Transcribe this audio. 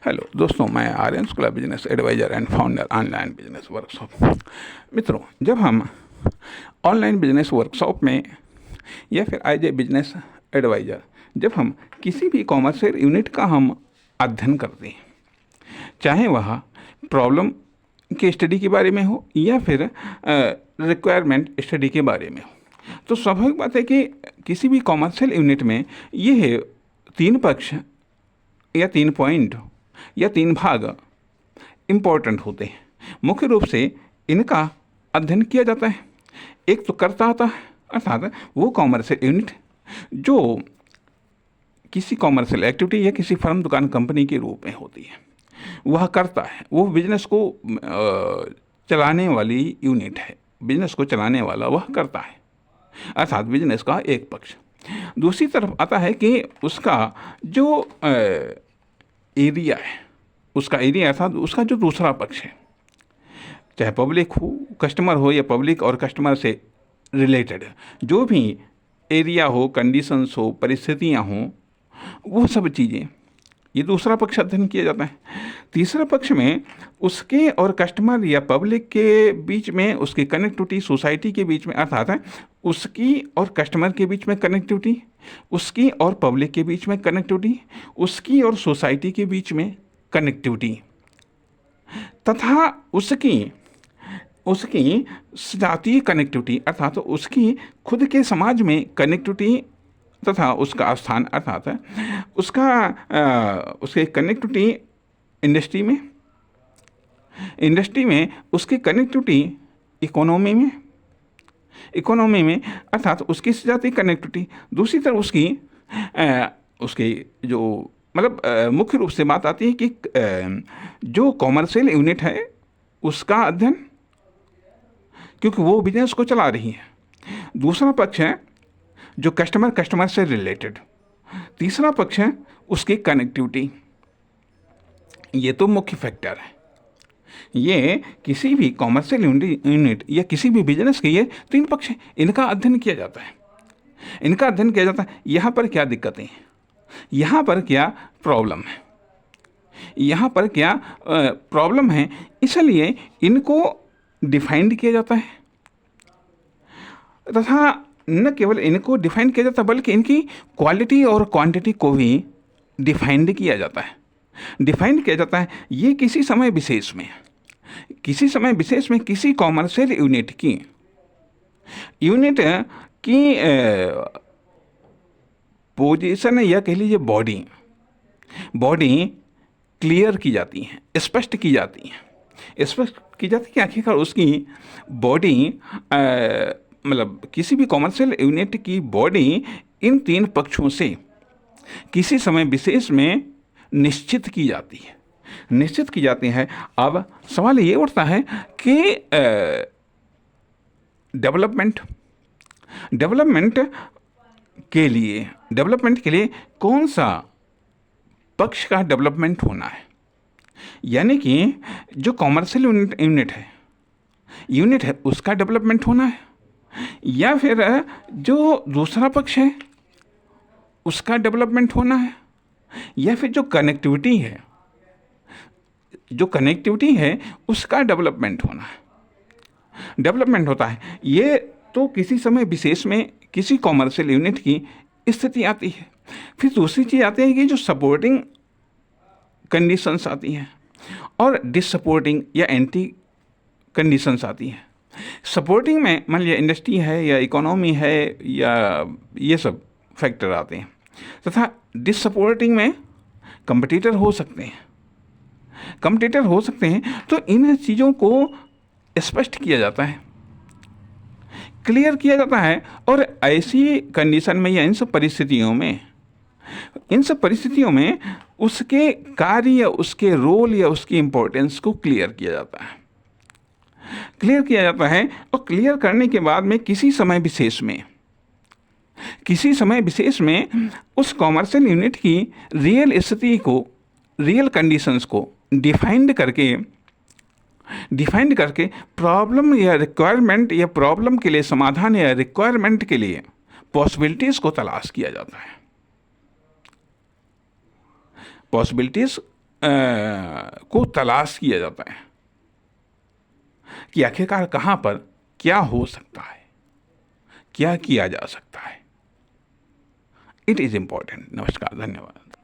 Hello दोस्तों, मैं Aryan Shukla, business advisor and founder online business workshop. मित्रों, जब हम ऑनलाइन बिजनेस वर्कशॉप में या फिर एज ए बिजनेस एडवाइज़र जब हम किसी भी कॉमर्शियल यूनिट का हम अध्ययन करते हैं, चाहे वह प्रॉब्लम के स्टडी के बारे में हो या फिर रिक्वायरमेंट स्टडी के बारे में हो, तो स्वाभाविक बात है कि किसी भी कॉमर्शियल यूनिट में ये 3 पक्ष या 3 पॉइंट या 3 भाग इम्पोर्टेंट होते हैं। मुख्य रूप से इनका अध्ययन किया जाता है। एक तो कर्ता आता है, अर्थात वो कॉमर्शियल यूनिट जो किसी कॉमर्शियल एक्टिविटी या किसी फर्म, दुकान, कंपनी के रूप में होती है, वह करता है। वो बिजनेस को चलाने वाली यूनिट है, बिजनेस को चलाने वाला वह करता है, अर्थात बिजनेस का एक पक्ष। दूसरी तरफ आता है कि उसका जो एरिया है, उसका एरिया अर्थात उसका जो दूसरा पक्ष है, चाहे पब्लिक हो, कस्टमर हो या पब्लिक और कस्टमर से रिलेटेड जो भी एरिया हो, कंडीशंस हो, परिस्थितियाँ हों, वो सब चीज़ें, ये दूसरा पक्ष अध्ययन किया जाता है। तीसरा पक्ष में उसके और कस्टमर या पब्लिक के बीच में उसकी कनेक्टिविटी, सोसाइटी के बीच में, अर्थात उसकी और कस्टमर के बीच में कनेक्टिविटी, उसकी और पब्लिक के बीच में कनेक्टिविटी, उसकी और सोसाइटी के बीच में कनेक्टिविटी, तथा उसकी जातीय कनेक्टिविटी, अर्थात उसकी खुद के समाज में कनेक्टिविटी, तथा उसका स्थान, अर्थात उसके कनेक्टिविटी इंडस्ट्री में उसकी कनेक्टिविटी इकोनॉमी में, अर्थात उसकी जातीय कनेक्टिविटी। दूसरी तरफ उसकी जो मतलब मुख्य रूप से बात आती है कि जो कॉमर्शियल यूनिट है उसका अध्ययन, क्योंकि वो बिजनेस को चला रही है। दूसरा पक्ष है जो कस्टमर से रिलेटेड। तीसरा पक्ष है उसकी कनेक्टिविटी। ये तो मुख्य फैक्टर है। ये किसी भी कॉमर्शियल यूनिट या किसी भी बिजनेस के ये 3 पक्ष हैं, इनका अध्ययन किया जाता है। यहाँ पर क्या दिक्कतें हैं, यहाँ पर क्या प्रॉब्लम है, इसलिए इनको डिफाइंड किया जाता है, तथा न केवल इनको डिफाइन किया जाता है बल्कि इनकी क्वालिटी और क्वांटिटी को भी डिफाइंड किया जाता है। ये किसी समय विशेष में किसी कॉमर्शियल यूनिट की पोजीशन या कह लीजिए बॉडी क्लियर की जाती है, स्पष्ट की जाती है कि आखिरकार उसकी बॉडी, मतलब किसी भी कॉमर्शियल यूनिट की बॉडी इन 3 पक्षों से किसी समय विशेष में निश्चित की जाती है। अब सवाल ये उठता है कि डेवलपमेंट के लिए कौन सा पक्ष का डेवलपमेंट होना है, यानी कि जो कॉमर्शियल यूनिट है उसका डेवलपमेंट होना है, या फिर जो दूसरा पक्ष है उसका डेवलपमेंट होना है, या फिर जो कनेक्टिविटी है उसका डेवलपमेंट होता है। ये तो किसी समय विशेष में किसी कॉमर्शियल यूनिट की स्थिति आती है। फिर दूसरी चीज़ आती है कि जो सपोर्टिंग कंडीशंस आती हैं और डिससपोर्टिंग या एंटी कंडीशंस आती हैं। सपोर्टिंग में मान लीजिए इंडस्ट्री है या इकोनॉमी है या ये सब फैक्टर आते हैं, तथा डिससपोर्टिंग में कंपटीटर हो सकते हैं। तो इन चीज़ों को स्पष्ट किया जाता है, क्लियर किया जाता है, और ऐसी कंडीशन में या इन सब परिस्थितियों में उसके कार्य या उसके रोल या उसकी इम्पोर्टेंस को क्लियर किया जाता है। और क्लियर करने के बाद में किसी समय विशेष में उस कॉमर्शियल यूनिट की रियल स्थिति को, रियल कंडीशंस को डिफाइंड करके प्रॉब्लम या रिक्वायरमेंट या प्रॉब्लम के लिए समाधान या रिक्वायरमेंट के लिए पॉसिबिलिटीज़ को तलाश किया जाता है। पॉसिबिलिटीज़ को तलाश किया जाता है कि आखिरकार कहाँ पर क्या हो सकता है, क्या किया जा सकता है। It is important. नमस्कार, धन्यवाद।